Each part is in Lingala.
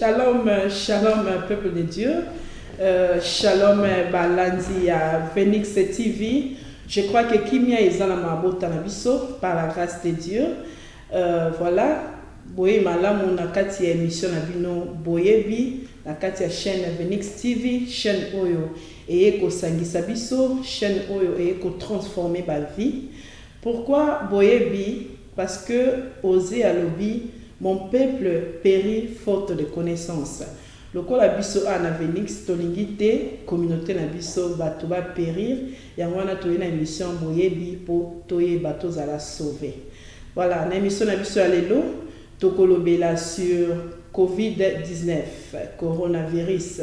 Shalom, shalom, peuple de Dieu. Shalom, Balanzi à Phoenix TV. Je crois que Kimia est dans la mabota nabiso par la grâce de Dieu. Voilà. Boye malamu na kati ya émission na bino boyebi na kati ya chaîne Phoenix TV, chaîne oyo eko sangisa biso, chaîne oyo eko transformer ba vie. Pourquoi boyebi? Parce que osé à lobby, mon peuple périt faute de connaissances. Le col abisso a na Phoenix tolingite communauté na biso bato ba périr yangwana toye na émission boyebi po toye bato za la sauver. Voilà, na émission na biso alelo tokolobela sur COVID-19, coronavirus.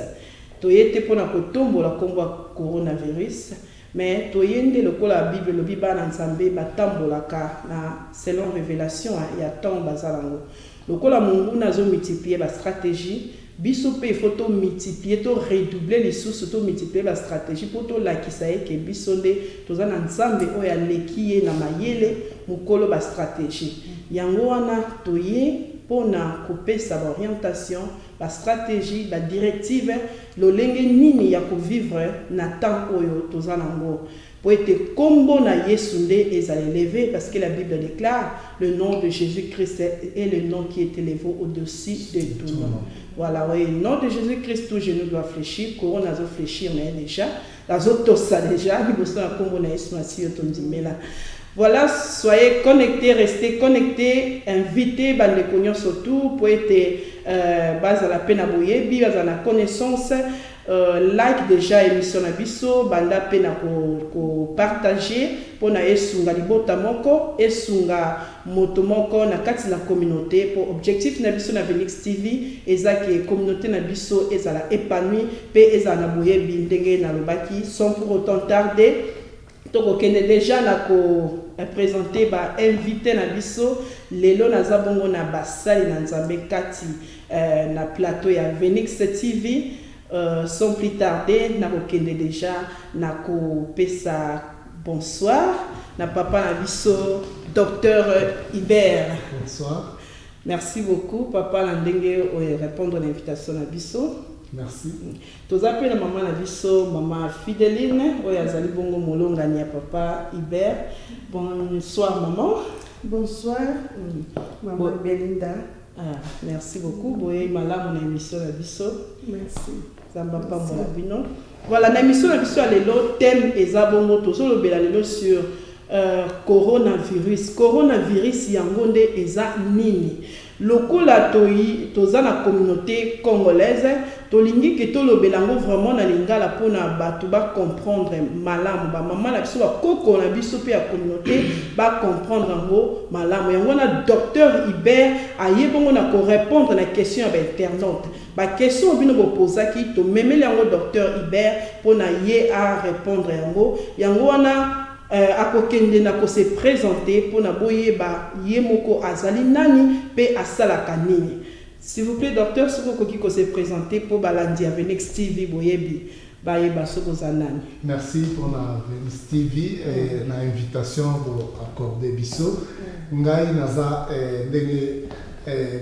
Toyete pona kotombola kombo coronavirus, mais toyende lokola Bible lobi bana nzambe batambolaka na selon révélation ya temps bazalango. Lokola mungu nazo multiplier ba stratégie, biso pe faut multiplier, to redoubler les sources, to multiplier la stratégie pour to lakisa ke biso nde tozana nzambe oya lekiye na mayele mukolo ba stratégie. Yango wana toye pona kopesa ba orientation, la stratégie, la directive, lolenge nini ya ko vivre na temps oyo tozanango. Pour être combo na Yesu nde ezali élevé parce que la Bible déclare le nom de Jésus-Christ est le nom qui est élevé au-dessus de tout nom. Voilà, oui, le nom de Jésus-Christ, tout genou doit fléchir, corona doit fléchir, mais déjà, la zotosa déjà, il faut que combo na Yesu nasi yotomdimela. Voilà, soyez connectés, restez connectés, invitez, bande cognon surtout, pour être base à la peine à boyebi, base à la connaissance, like déjà émission na biso, banda peine ko partager, pour na esunga libota moko, esunga moto moko na kati la communauté, pour objectif na biso na Phoenix TV, ezaki communauté na biso ezala épanoui, pe ezala na boyebi ndenge na lobaki, sans pour autant tarder. Donc, on est déjà présenté par invité na biso lelo naza bongo na basali na nzambe kati na plateau ya Phoenix TV sans plus tarder na kokende déjà na ko pesa bonsoir na papa na biso docteur Hubert. Bonsoir. Merci beaucoup papa na ndenge répondre à l'invitation na biso. Merci. Tous appelez la maman na biso, maman Fideline, oyazali bongo molonga ni papa Hubert. Bonsoir maman. Bonsoir, maman Belinda. Ah, merci beaucoup. Boye malamu na émission na biso. Merci. Zamba pa mo bino. Voilà, na émission na biso lelo thème eza bongo tozolo bela lelo sur coronavirus. Coronavirus yango nde eza nini? Lokola toza na communauté congolaise, tolingi ke tolobelango vraiment na lingala pona bato ba comprendre malamu ba maman na biso ba koko na biso pe ya communauté ba comprendre ngo malamu. Yango na docteur Hubert ayebongo na ko répondre na question ya internaute. Ba question bino bo posaki to memeli yango docteur Hubert pona ye a répondre yango. Yango wana akokende na ko se présenter pour na boyeba yemoko azali nani pe asalaka nini. S'il vous plaît docteur, si vous ko se présenter pour balandi à Phoenix TV boyebi bayeba soko zanani. Merci pour la Phoenix TV et na invitation pour accorder biso. Ngai naza ndenge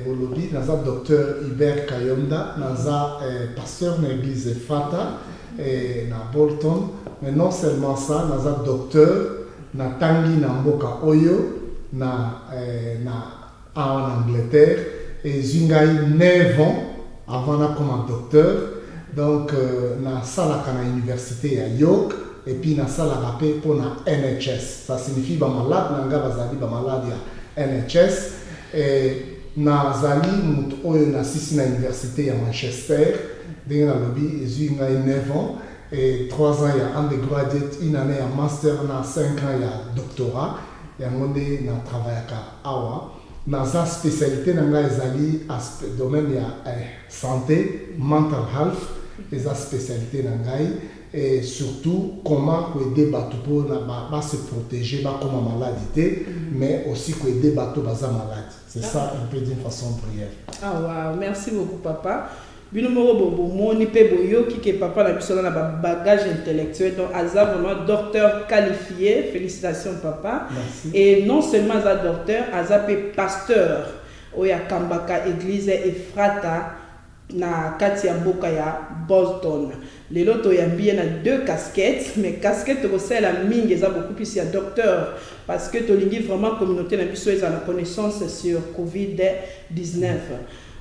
bolobi naza docteur Hubert Kayonda, naza pasteur na église Fata na Bolton. Mais non seulement ça, nous sommes docteur, na tangi na mboka oyo, en Angleterre, et j'ai 9 ans avant d'être comme docteur. Donc, na salaka na université à York, et puis na salaka pour na NHS. Ça signifie ba malade, nanga bazali ba malade ya NHS. Et na zali mut oyo na sisi na université à Manchester, dans le lobby, j'ai 9 ans. Et 3 ans, il y a undergraduate, 1 année en master, 5 ans, il y a doctorat. Il y a un travail à Awa. Dans sa spécialité, dans le domaine de santé, mental health, et sa spécialité et surtout comment aider les bateaux pour se protéger comme maladie, mais aussi aider les bateaux pour malade. C'est ça un peu d'une façon briève. Ah wow, merci beaucoup papa. Bino moko bobo moni pe boyoki ke papa na biso na bagage intellectuel, donc aza vraiment docteur qualifié. Félicitations papa. Merci. Et non seulement aza docteur, aza pe pasteur oya kambaka église Efrata na kati ya mboka ya Boston. Lelo toyambi na 2 casquettes, mais casquette la mingi eza beaucoup plus ya docteur parce que tolingi vraiment communauté na biso eza na connaissance sur COVID-19.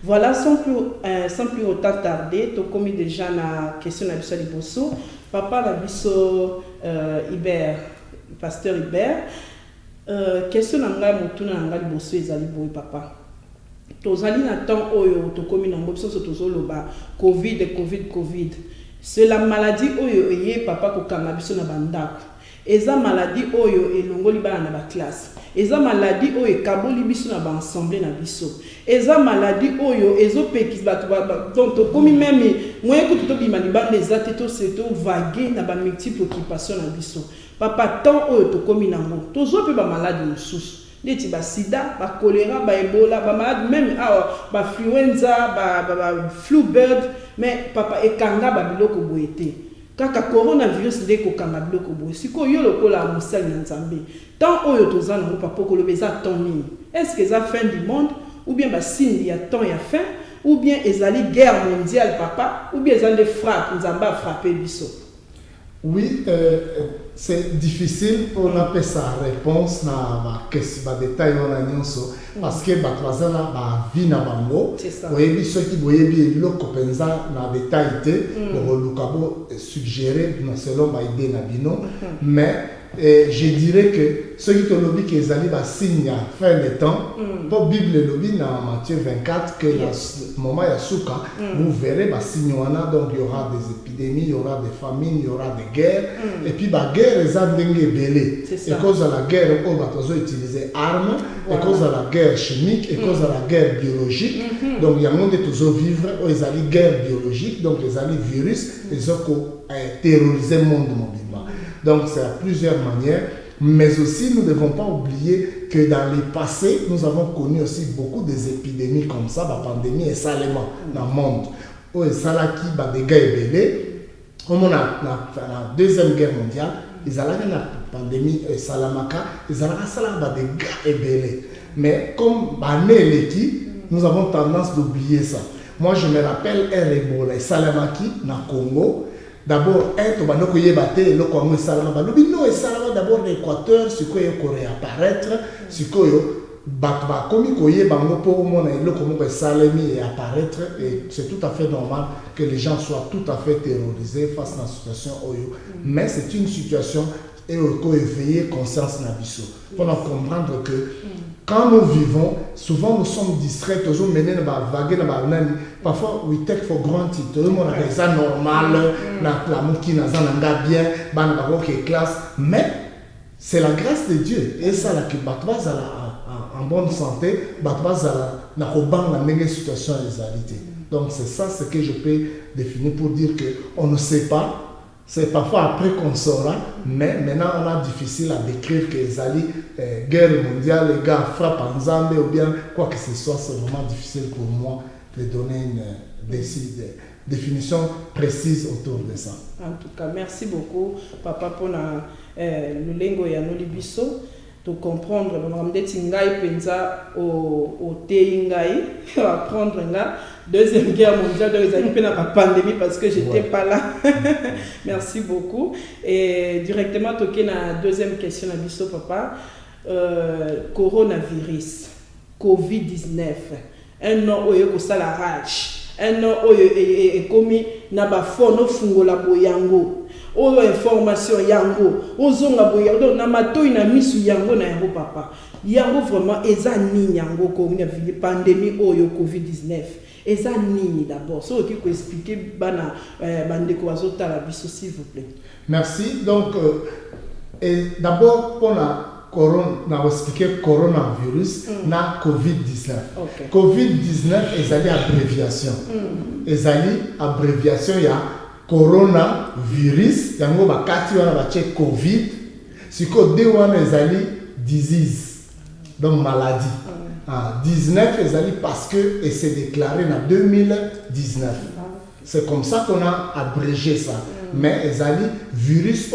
Voilà, sans plus autant tarder, to commis déjà na question na biso liboso. Papa na biso Hubert, pasteur Hubert, question na ngai motuna na ngai liboso ezali boy papa. Tozali na temps oyo to commis na biso so tozoloba COVID. C'est la maladie oyo eye papa ko kanga biso na bandako. Eza maladie oyo elongoli bana na ba classe. Eza maladie oyo kaboli biso na ba ensemble na biso. Eza maladie oyo ezopekis bato donc to komi même moyen ko to bima libanda eza te to c'est to vague na ba multiple occupation na biso. Papa temps oyo to komi nango. Tozo pe ba maladie mosusu. Neti ba sida, ba choléra, ba ebola, ba malade même ba influenza, ba flu bird, mais papa ekanga ba biloko boyete. Kaka coronavirus nde ko kanga biloko boye. Siko yo lokola mosali na Nzambe. Tant oyo tozana ngo papa ko lobeza temps nini. Est-ce que ça fin du monde ou bien ba signe ya temps ya fin ou bien ezali guerre mondiale papa ou bien ezali frappe Nzamba frapper biso. Oui, c'est difficile pour appeler sa réponse na détail on a nyonso parce que batwazana ba vie na bango oyebi soki boyebi eloko penza na détail te bo lukabo suggérer selon ba idée na bino mais je dirais que ceux qui te lobby que ezali ba signe à fin de temps pour Bible lobby na Matthieu 24 que le moment ya souka vous verrez ba signe wana donc il y aura des épidémies, il y aura des famines, il y aura des guerres et puis ba guerre eza ndenge belé et cause de la guerre on va utiliser armes et cause de la guerre chimique et cause de la guerre biologique donc il y a monde toujours vivre ezali guerre biologique donc ezali virus ezoko terroriser monde mobile. Donc c'est à plusieurs manières, mais aussi nous ne devons pas oublier que dans le passé, nous avons connu aussi beaucoup des épidémies comme ça, la pandémie et salement dans le monde. Et ça là qui bat des dégâts ébélés, comme on a la Deuxième Guerre mondiale, ils allaient dans la pandémie et salamaka, ils allaient dans des dégâts ébélés. Mais comme nous avons tendance d'oublier ça. Moi je me rappelle un Ebola, Salamaki, dans le Congo. D'abord, tu vas nous battre le Congo Salama. Non, Salama d'abord l'Équateur, ce qui est réapparaître, ce qui est comme koye bango pour mon le Congo Salami et apparaître et c'est tout à fait normal que les gens soient tout à fait terrorisés face à la situation oyo. Mais c'est une situation et il faut éveiller conscience na biso. Pour comprendre que quand nous vivons, souvent nous sommes distraits, toujours menés dans la vague, parfois we take for granted, tout le monde a ça normal, la mouki n'a pas bien, classe, mais c'est la grâce de Dieu et ça là qui battoise en bonne santé, battoise na robang la même situation de réalité. Donc c'est ça ce que je peux définir pour dire que on ne sait pas. C'est parfois après qu'on saura, mais maintenant on a difficile à décrire que les alliés, guerre mondiale, les gars frappent en Zambie ou bien quoi que ce soit, c'est vraiment difficile pour moi de donner une définition précise autour de ça. En tout cas, merci beaucoup, papa, pour le lingo et le libiso. De comprendre, on pensa au Téingaï, apprendre la Deuxième Guerre mondiale, de la pandémie parce que j'étais pas là. Merci beaucoup. Et directement, toquer la deuxième question à Bisso Papa. Coronavirus, COVID-19, un an où il y a la rage, un an où il y a commis n'abafono fungola boyango. Oyo information yango ozonga boya donc na matoi na misu yango na yango papa yango vraiment eza nini yango ko na pandémie oyo COVID-19 eza nini d'abord so qui peut expliquer bana bande ko azotala biso s'il vous plaît. Merci donc d'abord pour la expliquer coronavirus na COVID-19. Okay. COVID-19 ezali abréviation. Ezali abréviation ya coronavirus yango bakati wana bache covid siko de wana ezali disease donc maladie 19 ezali parce que et c'est déclaré en 2019 c'est comme ça qu'on a abrégé ça mais ezali virus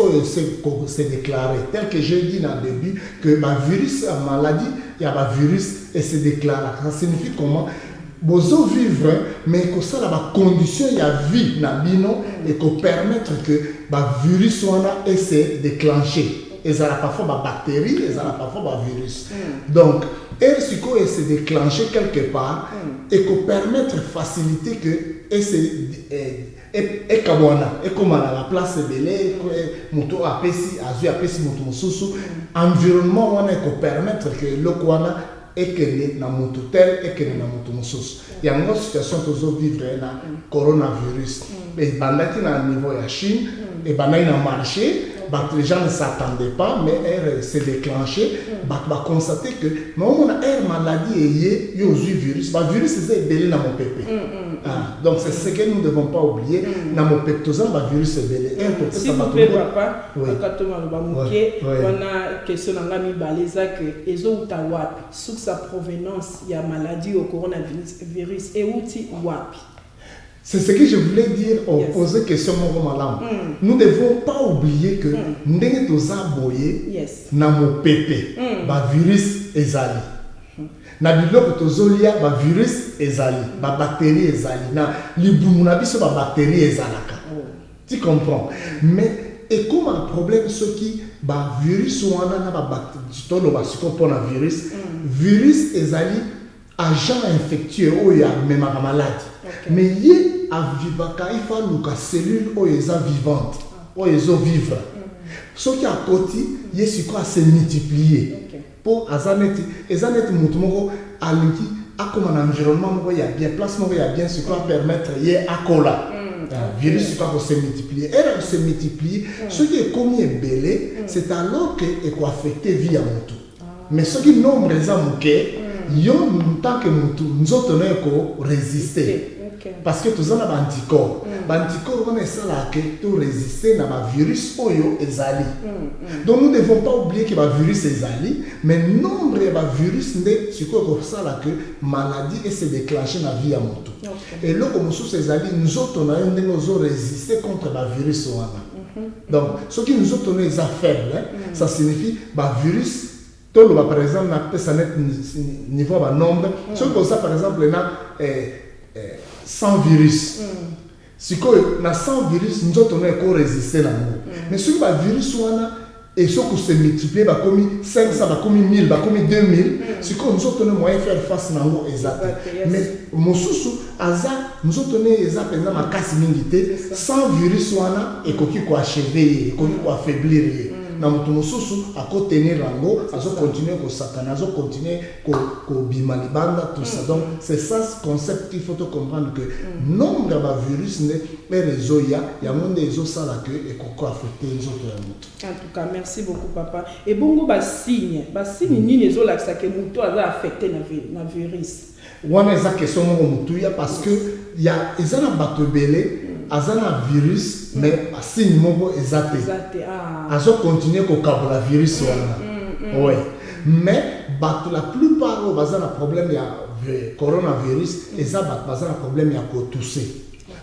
c'est déclaré tel que j'ai dit dans le début que ma virus maladie il y a ma virus et c'est déclaré ça signifie comment bozo vivre mais que ça la condition ya vie na bino et que permettre que ba virus wana et se déclencher et ça parfois ba bactéries et ça parfois ba virus donc elle siko et se déclencher quelque part et que permettre faciliter que et se et kabwana et comme à la place belé moto apesi azu apesi moto mususu environnement wana que permettre que le kwana et que na moto tel et que na moto mususu il y a une autre situation que nous vivons na coronavirus et bandati na niveau ya Chine et bandai na marché les gens ne s'attendaient pas mais elle s'est déclenchée va constater que mais on a une maladie et il y a un virus le virus c'est belé na mon pépé donc c'est ce que nous ne devons pas oublier na mon peptozan le virus c'est belé si vous pouvez papa quand on a question na ngami baleza que ezo utawapi sous sa provenance il y a maladie au coronavirus et outil wapi. C'est ce que je voulais dire au poser question mon malam. Nous ne devons pas oublier que ndenge toza boye na mo pépé ba virus ezali. Na biloko tozolia ba virus ezali, ba bactéries ezali na libumu na biso ba bactéries ezalaka. Tu comprends? Mais et comme un problème ce qui ba virus wana na ba bactéries tolo ba sikompona virus ezali agent infectieux ou ya même maladie. Mais il a vivaka il faut luka cellule ou les vivante ou les vivre. Ce qui a côté il est quoi se multiplier. Pour azanet mutumoko alinki a comme un environnement il y a bien placement il y a bien ce qui va permettre y a cola. Virus quoi pour se multiplier. Elle se multiplie. Ce qui est comme belé c'est alors que est quoi affecter vie à mutu. Mais ce qui nombre les amuké yo tant que nous autres ne résister parce que tous on a anticorps anticorps on est ça là que tout résister na ba virus oyo ezali donc nous ne devons pas oublier que ba virus ezali mais nombre de ba virus ne c'est quoi comme ça là que maladie et se déclencher na vie à moto et là comme sous ezali nous autres on a nous résister contre ba virus wana donc ce qui nous autres est faible ça signifie ba virus tout le par exemple na net niveau ba nombre ce que ça par exemple na 100 virus si que na 100 virus nous autres on est résister là mais ce que ba virus wana et ce que se multiplier ba comme 500 ba comme 1000 ba comme 2000 si que nous autres on moyen faire face na ngo exact mais mosusu aza nous autres on est exact pendant ma casse mingité 100 virus wana et koki ko achever et koki ko affaiblir na mutu mususu ako tenir lango azo continuer ko satana azo continuer ko bimalibanda tout ça donc c'est ça ce concept qu'il faut comprendre que nombre de virus ne réseau ya monde ezo sala que et ko affecter les autres mutu. En tout cas merci beaucoup papa et bongo ba signe nini ezo la que mutu aza affecté na virus wana eza question mo mutu ya parce que ya ezana bato belé azana virus mais signe moko ezate azo continuer ko kabla virus wana ouais mais bato la plupart au bazana problème ya coronavirus eza bazana problème ya ko tousser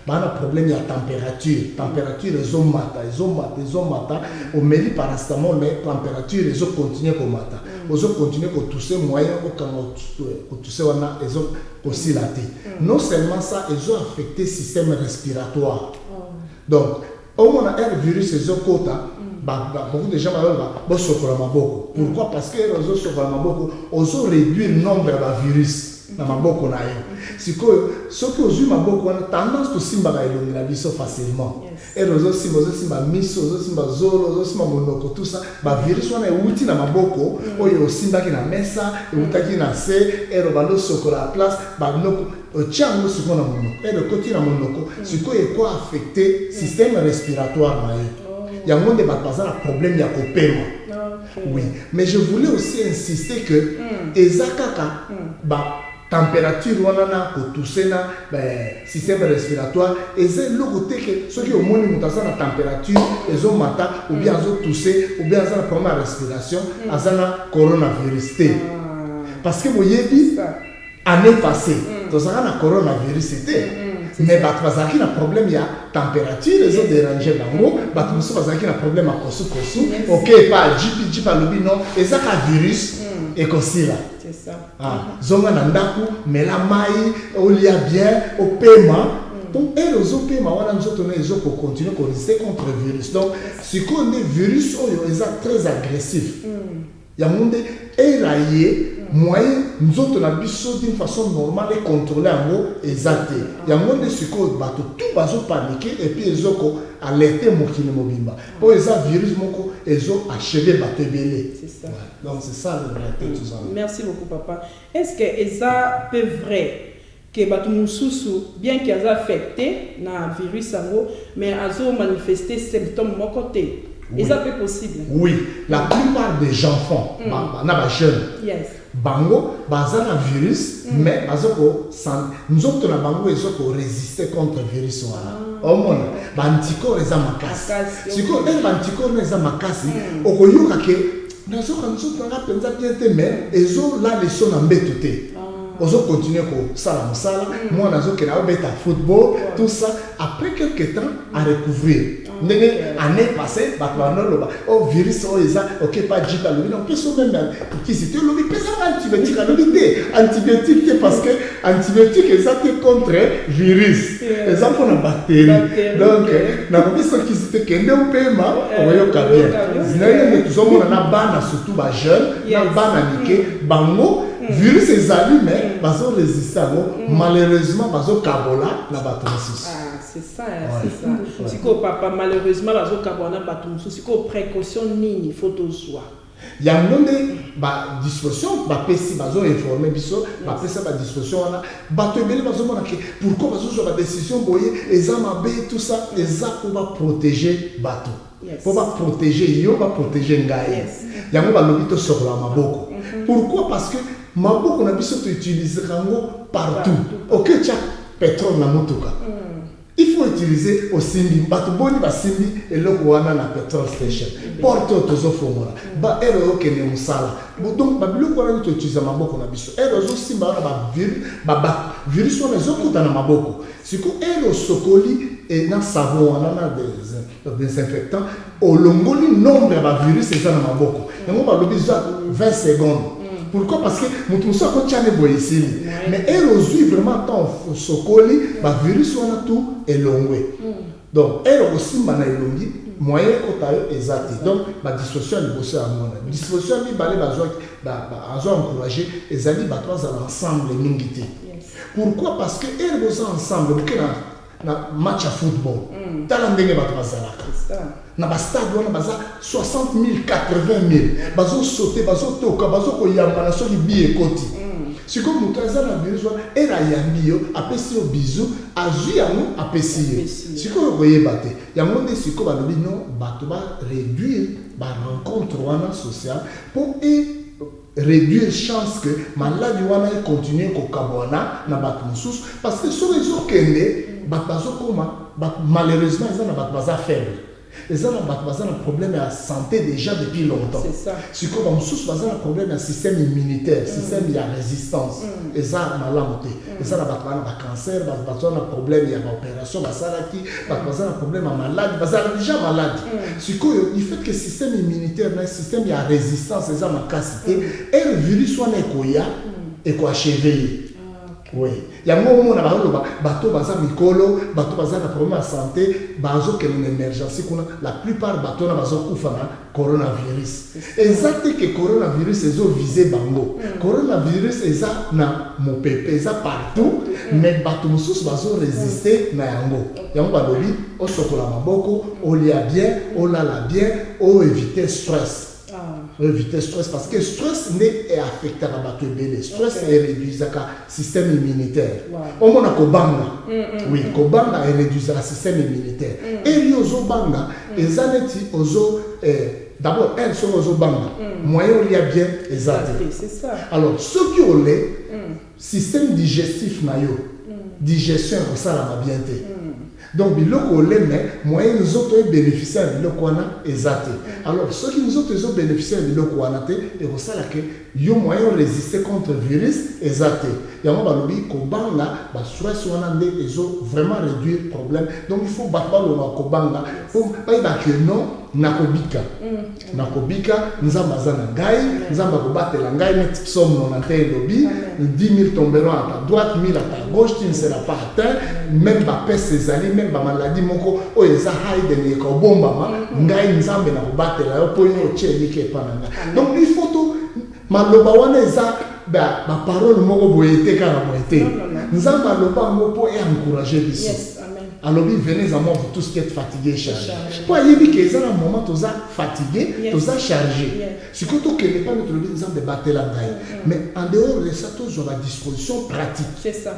bana problème ya température ezo mata au meli paracétamol mais température ezo continuer ko mata ozo continuer ko tousser moyen ko tousser wana ezo aussi la tête. Non seulement ça, ils ont affecté le système respiratoire. Donc, au moins, un virus, ils ont quota. Beaucoup de gens vont se faire beaucoup. Pourquoi? Parce que les autres se font beaucoup. Ils ont réduit le nombre de virus. C'est que ceux qui ont eu beaucoup ont tendance à se faire facilement. Et les autres, ils ont mis zolo, monoko, tout ça. Les virus sont outil na maboko, ils ont aussi na mesa, ils ont na se, et ils ont sur la place, tiens nous sur monoko. Et le côté na monoko, c'est quoi affecter système respiratoire. Il y a un monde de problème, il y a un paiement. Oui, mais je voulais aussi insister que ezakaka température wana ko tousser na système respiratoire et c'est le côté que ceux qui au moins mutation na température ezo mata ou bien ezo tousser ou bien ça problème de respiration azana coronavirus parce que moyebi année passée to ça na coronavirus c'était mais bazaki na problème ya température ezo déranger bango batmuso bazaki na problème à kosu OK pas GP lobby non et ça ka virus et kosila C'est ça. Zonga nandaku, mela mai, olia bien, au paiement. Donc, elle aux paiement, on a nous pour continuer à résister contre le virus. Donc, ce qu'on est virus, est très agressif. Il y a un monde éraillé, moyen, nous autres, on a d'une façon normale et contrôlée en gros, exact. Il y a un monde ce qu'on tout va paniquer et puis ils ont alerté mon kine mobimba. Pour les virus, ils ont achevé battre belé. C'est ça. Donc, c'est ça le vrai tout ça. Merci beaucoup, papa. Est-ce que ça peut vrai que batu mususu bien qu'ils aient affecté na virus ango mais azo manifester symptômes mon côté et ça peut possible oui la plupart des enfants na jeunes yes bango bazana virus mais bazoko nous autres na bango ezoko résister contre virus wana au monde banticorps eza makasi siko el banticorps eza makasi okoyoka ke nazoka nous autres na penza bien te mais ezo la leçon na mbeto te ozo continuer ko sala musala moi nazo ke na beta football tout ça après quelques temps à recouvrir ndenge année passée batwana loba oh virus o eza OK pas jika lobi non peut so même qui c'était lobi pesa antibiotique lobi te antibiotique parce que antibiotique eza te contre virus eza pour la bactérie donc na ko biso qui c'était kende au paiement oyo ka bien zinaye que tout monde na bana surtout ba jeune na bana mike bango virus ezali mais bazo résister malheureusement bazo kabola na batosis. C'est ça, c'est ça. Si papa malheureusement bazo kabola na batosis, si précaution nini faut to soi. Il y a une disposition, si bazo informer biso, pesa ba disposition wana bato ebele bazo mona ke pourquoi bazo sur la décision boye ezamabe tout ça pour protéger bato. Pour protéger yo, pour protéger ngai. Yango ba lobito sur la maboko. Pourquoi? Parce que maboko na biso to utiliser rango partout. OK, tiens, pétrole na motoka. Il faut utiliser au simbi. Bato boni ba simbi et le wana na petrol station. Porte tozo fomora. Ba ero ke ne musala. Donc ba biloko wana to utiliser maboko na biso. Ero zo simba na ba virus wana zo kuta na maboko. Siko ero sokoli et na savon wana na des infectants au longoli nombre ya virus eza na maboko. Yango ba lobi 20 secondes. Pourquoi? Parce que nous sommes en train de voir ici. Mais elle aussi vraiment tant sokoli, bah virus on a tout élongé. Donc elle aussi mana élongé, moyen otayo exact. Donc ma disposition est bosser à moi. Disposition ni balé bazo encourager les amis ba trois ensemble mingité. Pourquoi? Parce que elle bosse ensemble na match à football. Tala ndenge ba trois zalaka. Na ba stade wana baza 60 000 80 000 bazo sauter bazo toka bazo koyamba na soki bi ekoti siko mutu aza na virus wana era yambi yo apesi yo bizu azwi yango apesi yo siko koyeba te yango nde siko balobi non bato ba réduire ba rencontre wana sociale pour réduire chance que maladie wana continue kokabwana na bato mosusu parce que soki ezokende bato bazokoma malheureusement eza na bato baza faible. Les gens ont un problème de santé déjà depuis longtemps. C'est ça. Si on a un problème de système immunitaire, système de résistance, et ça, maladie. Et ça, on a un cancer, on a un problème de l'opération, on a un problème de maladie, on a déjà malade. Si il fait que le système immunitaire, le système de résistance, c'est ça, ma capacité, et le virus soit et quoi achevé. Oui. Il y a un moment où on a bateau baza mikolo, bateau baza na problème de santé, bazo que une émergence la plupart bateau na bazo kufa na coronavirus. Exactement que coronavirus est visé bango. Coronavirus est na mopepe, est partout, mais bateau mususu bazo résister na yango. Yango balobi o sokola maboko, o lia bien, o lala bien, o éviter stress. Éviter stress parce que stress n'est affecté à la bateau. Stress est réduit le système immunitaire. Au moins kobanga, oui, kobanga est réduit le système immunitaire. Et les banga, les aneti ozo d'abord elles sont aux banga. Moyen il y a bien exact. C'est ça. Alors ceux qui ont le système digestif nayo, digestion comme ça la bien té. Donc, biloko leme, moyen nous autres bénéficier de biloko wana exact. Alors, ceux qui nous autres bénéficier de biloko wana té, et pour ça là que yo moyen résister contre le virus exact. Il y a un balobi kobanga ba stress wana nde ezo vraiment réduire le problème. Donc il faut battre le kobanga pour pas que non nakobika. Nakobika nzamba zana ngai, nzamba kobatela ngai met somme non atteint lobby, 10 000 tomberont à ta droite, 1000 à ta gauche, tu ne seras pas atteint, même ba peste ses alliés, même ba maladie moko o eza haide ne ko bomba ma ngai nzambe na kobatela yo po yo tcheli ke pa nanga. Donc il faut tout maloba wana eza ba parole moko boyete kana boyete. Nzamba loba moko et encourager biso. Alors, venez à moi, vous tous qui êtes fatigués, chargés. Pour y dire que un moment, tu es fatigué, tu es chargé. C'est surtout que les pas notre exemple de battre la gaille. Mais en dehors de ça, tu as la disposition pratique. C'est ça.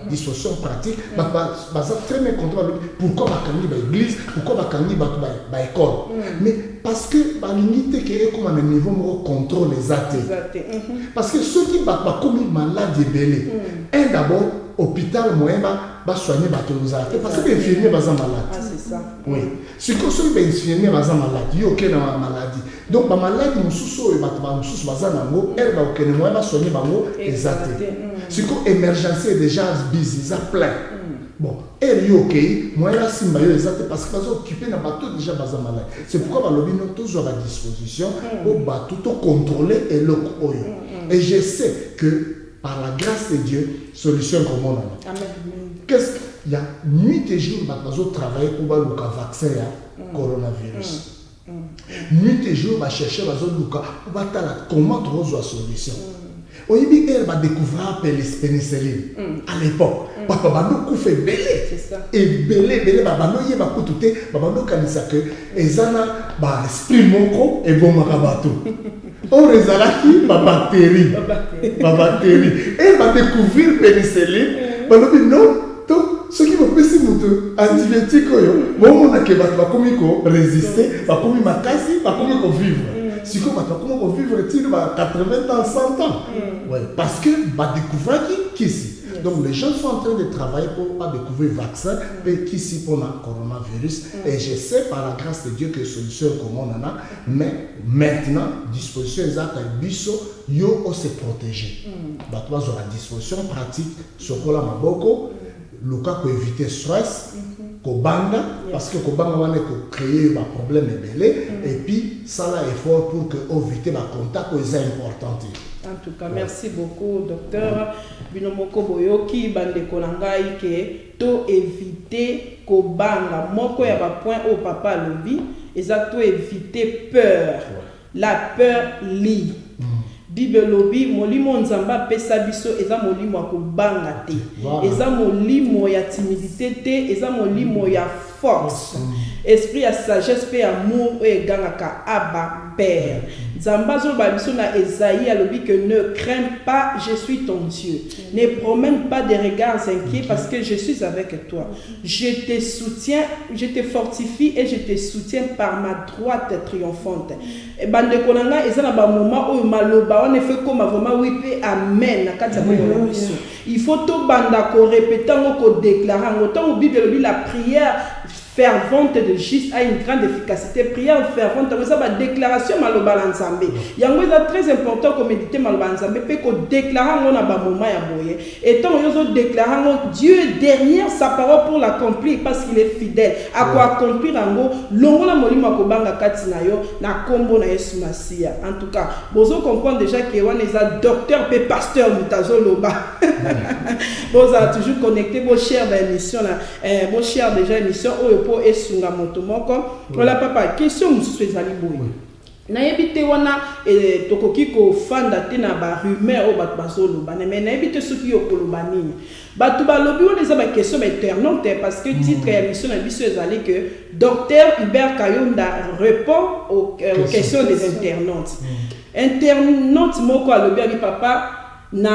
Disposition pratique. Très bien contrôle. Pourquoi tu as l'église? Pourquoi tu as l'école? Mais parce que l'unité qui est comme un niveau de contrôle les athées. Parce que ceux qui sont comme malades et belés, un d'abord, hôpital moyen va soigner les athées. Parce que les infirmiers sont malades. Ah, c'est ça. Oui. C'est que ceux qui sont infirmiers sont malades. Il y a aucune maladie. Donc, la maladie, elle va soigner les athées. C'est que l'émergence est déjà busy, ça plein. Bon, et ok, moi là, si les athées, parce que sont occupés dans le bateau déjà malade. C'est pourquoi le lobby est toujours à disposition au bateau, tout contrôler et le courrier. Et je sais que par la grâce de Dieu, solution comme on a. Amen. Qu'est-ce qu'il y a nuit et jour, nous travailler pour le vaccin à coronavirus. Nuit et jour, on va chercher comment trouver la solution. On va découvrir la pénicilline. À l'époque, papa nous fait belé. Et belé, papa nous y va coûter, papa nous canisa que ezana ba esprit moko et bon makabato. On résalaki ma bactérie. Et va découvrir pénicilline. Papa non. Donc, ce qui me fait c'est que antibiotiques, on a que résister, va comme ma casse, va comme vivre. Si on va vivre 80 ans, 100 ans. Ouais, parce que va découvrir qui ici. Donc les gens sont en train de travailler pour pas découvrir le vaccin, mais qui ici pour le coronavirus. Et je sais par la grâce de Dieu que solution comme on en a, mais maintenant, disposition exacte à biso, yo on se protéger. Bah toi sur la disposition pratique sur la maboko. Le cas pour éviter le stress, Kobanga, parce que Kobanga va créer un problème et puis ça là effort pour que éviter le contact est important. En tout cas, merci beaucoup, docteur. Binomoko Boyoki, bande Kolangai, que to éviter Kobanga, moko ya ba point au papa lobby, exacto éviter peur. La peur lit. Bible lobby molimo nzamba pesa biso eza molimo ya kobanga te eza molimo ya timidité te eza molimo ya force esprit ya sagesse pe amour e gangaka aba père nzamba zo ba biso na Esaïe alobi que ne crains pas, je suis ton Dieu, ne promène pas des regards inquiets parce que je suis avec toi, je te soutiens, je te fortifie et je te soutiens par ma droite triomphante. Et bande konanga eza na ba moment o maloba on fait comme vraiment oui amen na kati ya biso. Il faut to banda ko répéter ko déclarer autant au Bible la prière fervente de juste a une grande efficacité. Prière fervente, ça va déclaration maloba nzambe. Yango est très important qu'on médite maloba nzambe pe ko déclarer on a ba moment ya boye. Et tant yo déclarer Dieu est derrière sa parole pour l'accomplir parce qu'il est fidèle. À quoi accomplir ngo longo la molimo ko banga kati na yo na kombo na Yesu Masia. En tout cas, bozo comprendre déjà que on est un docteur pe pasteur mutazo loba. Bozo a toujours connecté vos chers d'émission là, vos chers déjà émission pour esunga moto moko voilà papa question mususu ezali boye nayebi te wana tokoki kofanda te na ba rumeur o bato bazoloba mais nayebi te soki yokoloba nini bato balobi wana eza ba question internaute parce que titre ya mission na biso ezali que docteur Hubert Kayonda répond aux questions des internautes. Internaute moko alobi abi papa na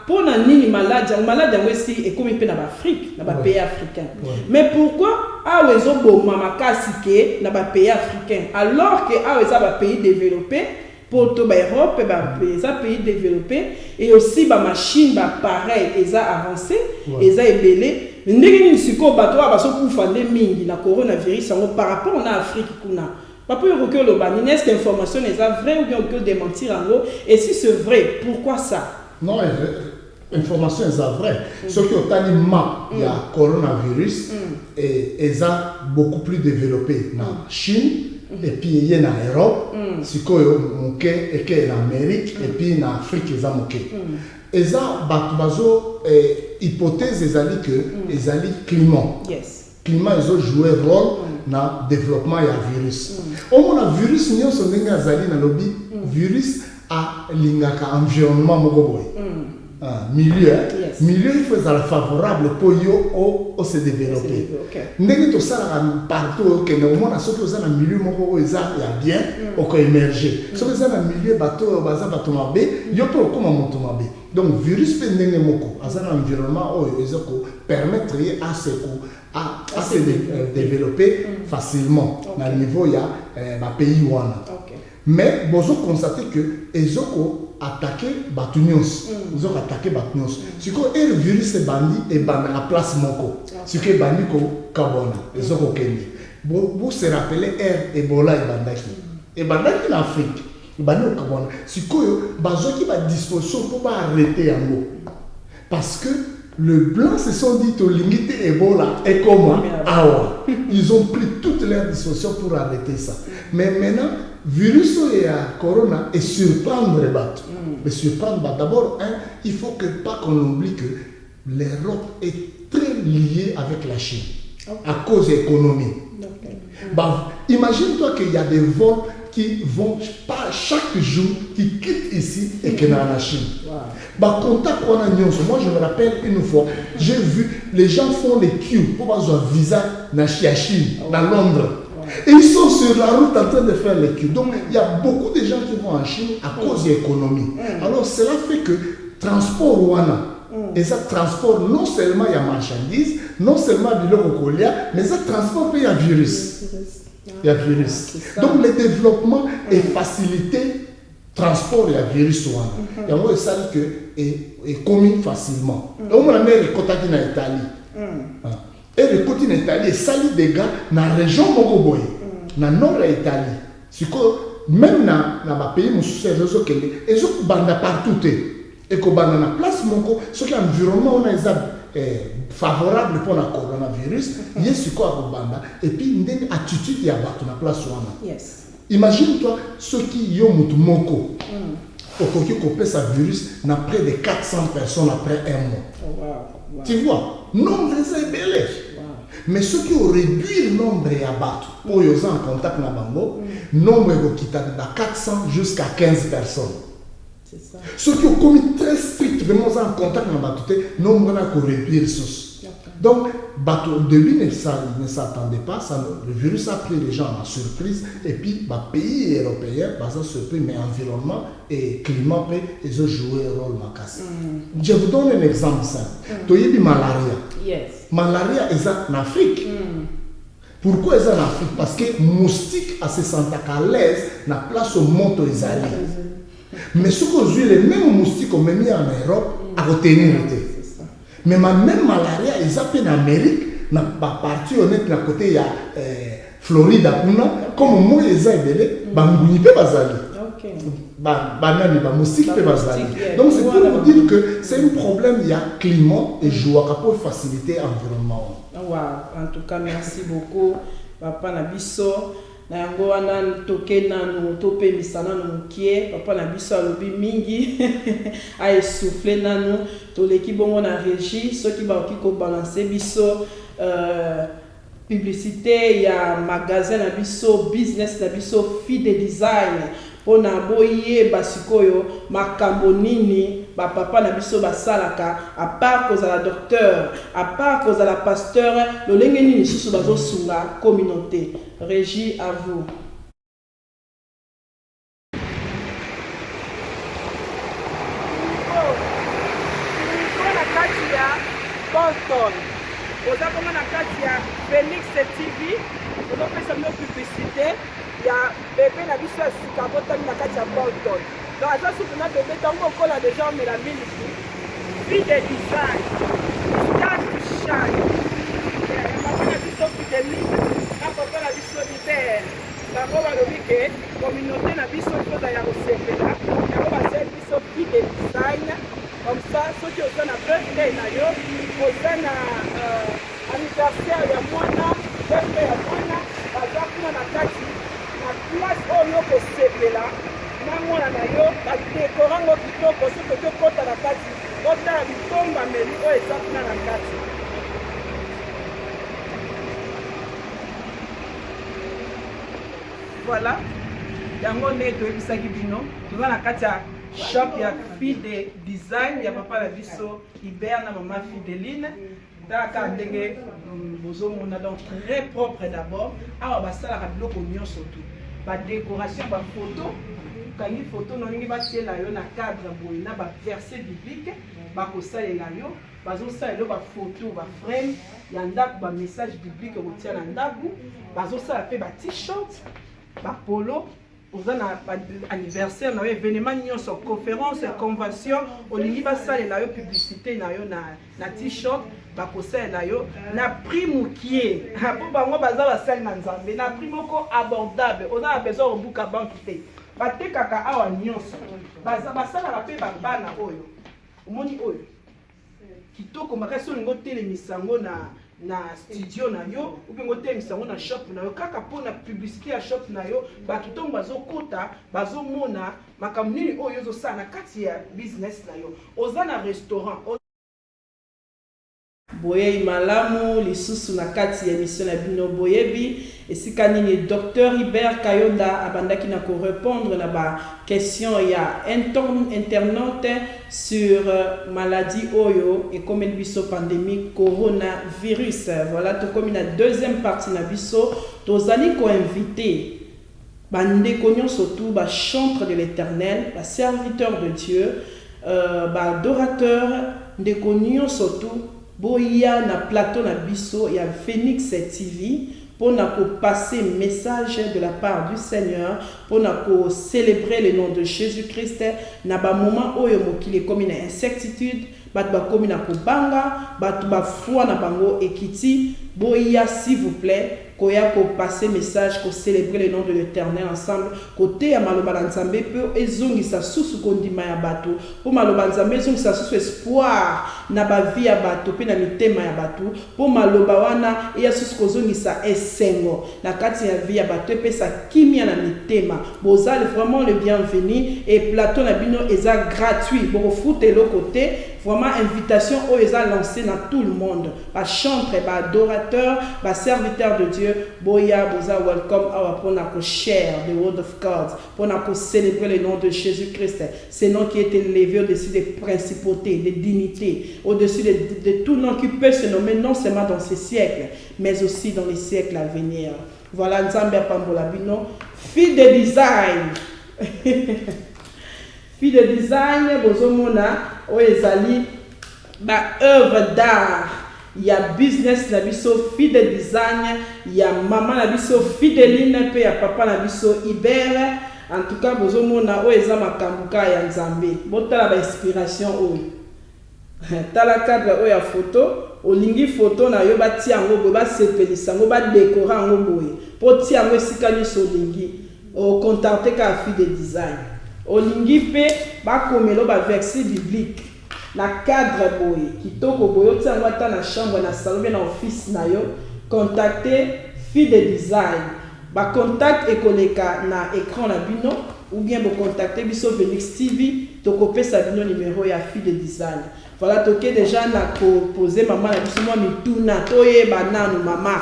pona nini malade yango esi ekomi pe na Afrique na ba pays africains. Mais pourquoi awezo boma makasi ke na ba pays africains alors que aweza ba pays développés pour to ba Europe ba pays développés et aussi ba machine ba pareil eza avancé eza ebele ndenge ni siko bato baso kufa nde mingi na coronavirus par rapport na Afrique kuna. Papa yoko lo ba ni est information est vrai ou bien que démentir en gros et si c'est vrai pourquoi ça? Non, information est vraie. Ce qui ont tani map, il y a coronavirus et ils ont beaucoup plus développé dans Chine et puis il y a en Europe, c'est quoi et que en Amérique et puis en Afrique ils ont moqué. Ils ont hypothèse que ils ont climat. Climat ils ont joué rôle dans le développement du virus. Au moins le virus nous sommes dans le lobby virus a l'ingaka environnement mogoboy. Milieu, milieu il faut être favorable pour yo se développer. N'est que ça partout que nous on a ce que ça dans milieu mogo il y a bien au ko émerger. Ce que ça dans milieu bateau baza bateau mabé, yo peut comme moto mabé. Donc virus peut n'engue moko, à un environnement où ils ko permettre à se développer facilement dans le niveau il y a pays wana. Mais vous constatez que ils ont attaqué Batunios. Ils ont attaqué Batunios. Ce que le virus est bandit et bandit la place Moko. Ce que bandit ko Kabona. Ils ont kendi. Vous se rappelez Ebola et bandaki. Et bandaki en Afrique. Bandit au Kabona. Ce que bazo qui va disposition pour arrêter en mot. Parce que le blanc se sont dit au limite Ebola et comment awa. Ils ont pris toutes leurs dispositions pour arrêter ça. Mais maintenant virus et corona et surprendre les bateaux. Mais surprendre, d'abord, il faut que pas qu'on oublie que l'Europe est très liée avec la Chine à cause de l'économie. Bah, imagine-toi qu'il y a des vols qui vont pas chaque jour, qui quittent ici et qui sont dans la Chine. Bah, contact qu'on a, moi je me rappelle une fois, j'ai vu les gens font les queues pour avoir un visa dans la Chine, dans Londres. Et ils sont sur la route en train de faire les queues. Donc, il y a beaucoup de gens qui vont en Chine à cause de l'économie. Alors, cela fait que transport Wana, et ça transport non seulement il y a marchandises, non seulement du lococolia, mais ça transport il y a virus. Il y a virus. Donc, le développement est facilité, transport il y a virus Wana. Et moi, ça dit que est commis facilement. Donc, on a les contacts en Italie. Et le côté d'Italie, ça les dégâts dans la région Mogoboy, dans le nord de l'Italie. C'est que même dans le pays, ils ont partout. Et que dans la place, ce qui est environnement favorable pour le coronavirus, il y a ce qu'on a et puis il y a une attitude qui est dans la place. Imagine-toi ceux qui ont moko. Au Koki copé sa virus, n'a près de 400 personnes après un mois. Tu vois, nombre est belé. Mais ceux qui ont réduit le nombre et abattu, pour y en contact na bango, nombre est de 400 jusqu'à 15 personnes. Ceux qui ont commis très strictement en contact na battu, nombre n'a qu'à réduire ceci. Donc, au début ne s'attendait pas, le virus a pris les gens en surprise, et puis, les pays européens, sont surpris, mais environnement et climat, ils ont joué un rôle macassé. Je vous donne un exemple simple. Tu as malaria. Malaria est en Afrique. Pourquoi est en Afrique? Parce que moustique a se sentent à l'aise dans la place au monte aux alliés. Mais ce qu'on joue, les mêmes moustiques qu'on met en Europe, à retenir. Mais ma même malaria, ils appellent en Amérique, dans la partie honnête, à côté, il y a Floride, comme moi, ils ont été, ils peuvent donc c'est pour vous dire que c'est un problème, il y a climat et joie pour faciliter l'environnement. En tout cas, merci beaucoup, Papa Nabiso. Na yango wana toke nanu tope misana nukie papa na biso alobi mingi a essoufflé nanu toleki bongo na régie ceux qui ba ko balancer biso publicité ya magasin na biso business na biso Fide Design pona boye basikoyo makambo nini ba papa na biso basalaka à part cause la docteur à part cause la pasteur lolenge nini susu bazo sunga communauté. Régie, à vous. Vous avez Phoenix TV, vous avez fait une publicité, il y a bébé na biso ya sika botami na kati ya Bolton. Donc aza soutenu bébé tango kola déjà mais la mine Fide Design, start to shine. La biso fidélité, na papa la biso libère. Bango balobi ke communauté na biso koza ya kosepela, yango basali biso Fide Design. Comme ça, ceux qui ont un birthday, ont un anniversaire, il y a moins, birthday, il y a moins, par exemple, on a kati, la place où on peut se là, on a décoré notre kitoko, ce que tu portes à la kati, on a une tombe à mêler, on est sorti dans la kati. Voilà, yango nde toyebisaki bino toza na kati ya shop ya Fide Design ya papa na biso Hubert na mama Fideline taka ndenge bozomona donc très propre d'abord awa basalaka biloko nyonso tu badécoration bafoto kangi photo nolingi batiela yo na cadre boye na baverset biblique bakosalela yo bazosalela yo bafoto baframe ya ndako bamessage biblique kotia na ndako bazosala mpe t-shirt polo aux anniversaire na événement nyonso conférence convention olingi basalela yo publicité na yo na t-shirt bakosalela yo na prix mokie po bango baza basali na nzambe na prix moko abordable oza na besoin obuka banque te batekaka awa nyonso basalaka mpe babana oyo omoni oyo kitoko makasi olingo telemisa ngo na studio na yo ou bien ngotemisa ngo na shop na yo kaka pona publicité ya shop na yo bato ntongo bazokota bazomona makambo nini oyo ozosala na kati ya business na yo oza na restaurant boye malamu lisusu na kati ya émission na bino boyebi esika nini Dr Hubert Kayonda abandaki na ko répondre na ba question ya internaute sur maladie oyo et comme biso pandémie coronavirus. Voilà to comme na deuxième partie na biso tozali ko inviter bande konyo surtout ba chantre de l'Éternel, ba serviteur de Dieu, ba adorateur de konyo surtout boya na plateau na biso ya Phoenix TV pour passer message de la part du Seigneur, pour célébrer le nom de Jésus-Christ. Na ba moment oyo mokili comme une incertitude, bat ba comme na kubanga, bat ba foi na bango ekiti, boya s'il vous plaît. Koya ko passer message, ko célébrer le nom de l'Éternel ensemble. Côté ya maloba nzambe pe ezongi sa susu kondima ya bato. Po maloba nzambe ezongi sa susu espoir na ba vie ya bato pe na mitema ya bato. Po maloba wana ya susu kozongi sa esengo na kati ya vie ya bato pe sa kimia na mitema. Bozali vraiment le bienvenu et plateau na bino eza gratuit. Boko foute le côté vraiment invitation au eza lancé dans tout le monde. Ba chantre, ba adorateur, ba serviteur de Dieu. Boya, boza, welcome pour nous share the word of God, pour nous célébrer le nom de Jésus-Christ. C'est nom qui est élevé au-dessus des principautés, des dignités, au-dessus de tout nom qui peut se nommer non seulement dans ces siècles, mais aussi dans les siècles à venir. Voilà, Nzambe Pambola Bino, fille de design. Fille de design, bozomona, oezali, ba œuvre d'art. Il y a business na biso fille de design, il y a maman na biso Fideline pe ya papa na biso Hubert. En tout cas bozomona o eza makambuka ya Nzambe. Botala ba inspiration oyo. Tala cadre oyo ya photo, olingi photo na yo bati yango bo ba sepelisa ngo ba décorer yango boye. Po ti yango esika nyonso olingi. O contacter ka fille de design. Olingi pe ba komelo ba verset biblique. Na cadre boye kitoko boye otiango ata na chambre na salon bien na office na yo contacter fille de design ba contact ekoleka na écran na bino ou bien bo contacter biso Phoenix TV to kopesa bino numéro ya fille de design. Voilà toke déjà na ko poser maman na biso moi mituna toyeba nanu mama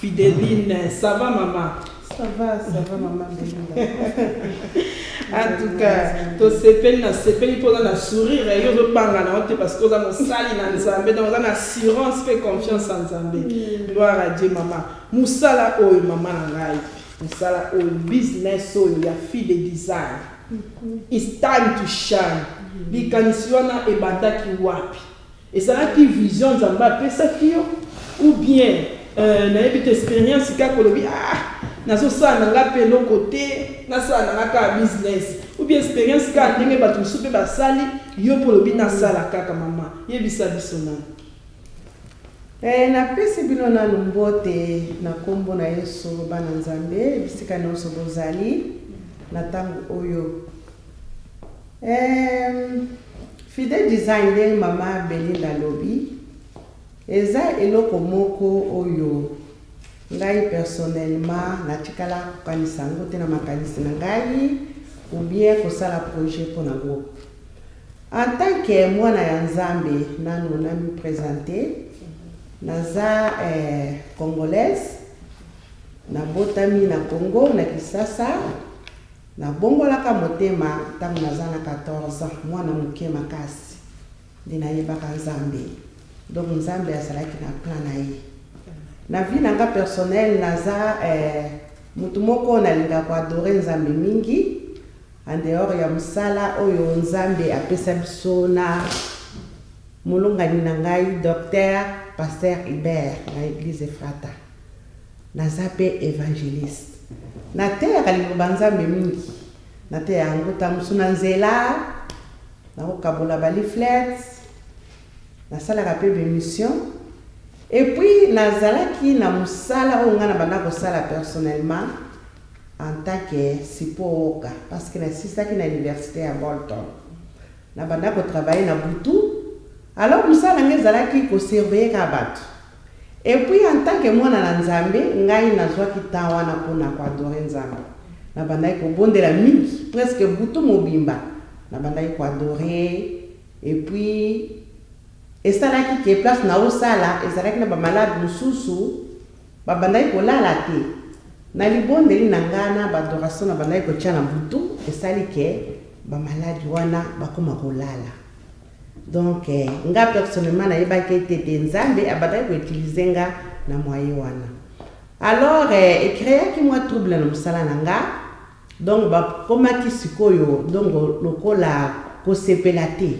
Fideline. Ça va maman? Ça va maman Belinda. En tout cas, to sepeli na sepeli pour na sourire et yo banga na honte parce que on a sali na Nzambe donc on a assurance et confiance en Nzambe. Gloire à Dieu maman. Musala oyo maman na ngai. Musala oyo business oyo ya fille de design. It's time to shine. Bikanisiona e bandaki wapi. Et ça la qui vision Nzambe apesa kiyo ou bien na ebite expérience ka kolobi nazo sa na nga pe lo côté na sa na ka business ou bien expérience ka ndenge bato supe basali yo polobi na sala kaka mama yebisa biso na na pesi bino na lumbote na kombo na Yesu bana Nzambe bisika na so bozali na tango oyo Fidèle design de Mama Belinda Lobby. Eza eloko moko oyo ngai personnellement natikala kokanisa yango te na makanisi na ngai ou bien kosala projet pour nango. En tant que mwana ya Nzambe nanu na mi présenter naza congolaise na botami na Congo na Kisasa na bongolaka motema tangu naza na 14 ans mwana moke makasi ndina yebaka Nzambe. Donc Nzambe azalaki na plan na ye. Na vie nanga personnel naza mutu moko nalinga ko adorer Nzambe mingi en dehors ya musala oyo Nzambe apesa biso na mulungani na ngai docteur pasteur Hubert na église Efrata. Naza pe évangéliste. Na te ya kalinga Nzambe mingi. Na te ya ngota musuna nzela na kokabola ba leaflets. Na sala rappel d'émission et puis nazalaki na musala o ngana banda ko sala personnellement en tant que sipoka parce que na sisaki na université à Bolton na banda ko travailler na butu alors musala ngezalaki ko surveiller ka batu et puis en tant que mwana na Nzambe ngai nazwaki tawa na pona ko adorer Nzambe na banda ko bondela mingi presque butu mobimba na banda ko adorer et puis esalaki ke place na osala ezalaki na ba malade mususu babandai ko lala te na libondeli na ngana ba adoration na bandai ko tia na butu esali ke ba malade wana bakoma ko lala. Donc nga personnellement na yebaki te Nzambe abandai ko utiliser nga na moyen wana. Alors créaki moi trouble na musala nanga donc ba komaki sikoyo donc lokola ko sepelate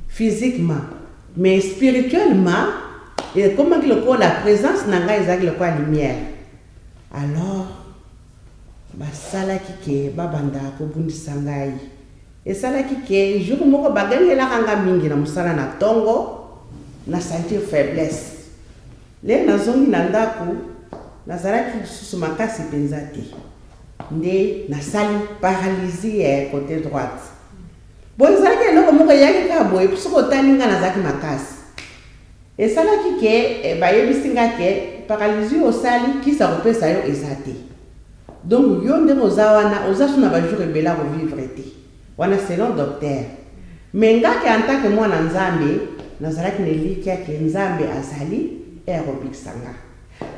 physiquement mais spirituellement et comment que la présence nanga ezaki le quoi lumière. Alors basala kike babanda ko bundisa ngai esala kike jour moko bagangela kanga mingi na musala na tongo na sentir faiblesse le nazongi na ndako nazalaki susu makasi penza te nde nasali paralysie côté droite. Bon ezalaki eloko moko yaki ka boye puisque talinga nazaki makasi esalaki ke bayebisinga ke paralysie osali kisa kopesa yo ezate donc yo nde oza wana oza suna bajour ebela ko vivre te wana selon docteur mais ngaki en tant que mwana Nzambe nazalaki neliki ke Nzambe azali aérobikisanga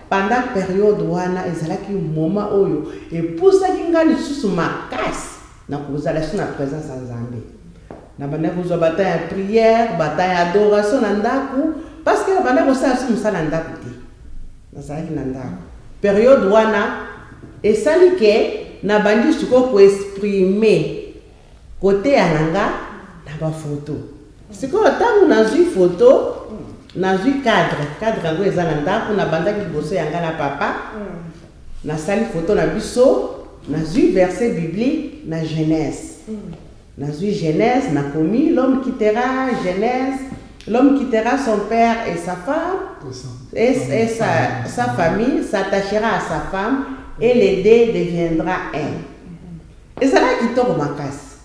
pendant période wana ezalaki moment oyo epusaki nga lisusu makasi na kozala suna présence ya Nzambe na banda kozwa bataille ya prière bataille ya adoration na ndaku parce que banda kosala su musala na ndaku te nazalaki na ndaku période wana esali ke na bandi siko ko exprimer côté ya nanga na ba photo siko tangu nazwi photo nazwi cadre yango eza na ndaku na banda liboso yanga na papa na sali photo na biso nazwi verset biblique na Genèse. Nazui Genèse, n'a commis l'homme quittera Genèse, l'homme quittera son père et sa femme, et sa famille s'attachera à sa femme, et les deux deviendra un. Et ça là qui tombe ma casse.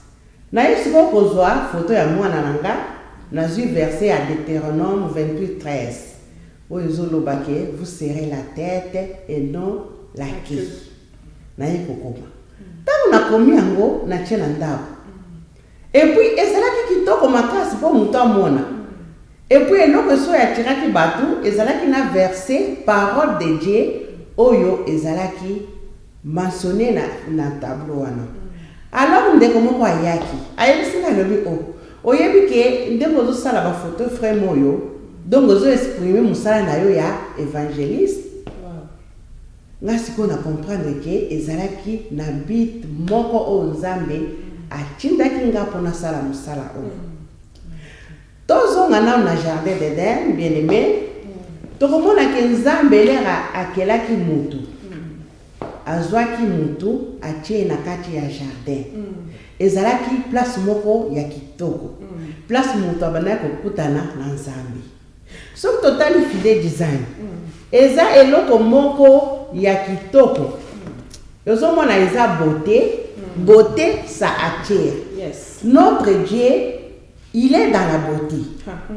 Na yesiko kozwa photo ya mwana nanga, nazui verset à Deutéronome 28:13. Oyezolobake, vous serrez la tête et non la queue. Na yekokoma. Tango na komi yango na tia na ndako. Et puis ezalaki kitoko makasi po muta mona. Et puis eloko so ya tiraki batu ezalaki na verset parole de Dieu oyo ezalaki mentionné na tableau wana. Alors ndeko moko ayaki ayebisinga lobi oyebi ke ndeko zo sala ba photo frère moyo donc zo exprimer musala na yo ya évangéliste. Nga siko na comprendre ke ezalaki na bit moko o Nzambe atindaki nga pona sala musala o. Tozo nga na jardin d'Eden bien aimé. Tokomona ke Nzambe lera akelaki mutu. Azwaki mutu atie na kati ya jardin. Ezalaki place moko ya kitoko. Place mutu abana kokutana na Nzambe. So totally fidèle design. Eza eloko moko ya kitoko. Yozo mona eza beauté. Beauté, ça attire. Yes. Notre Dieu, il est dans la beauté.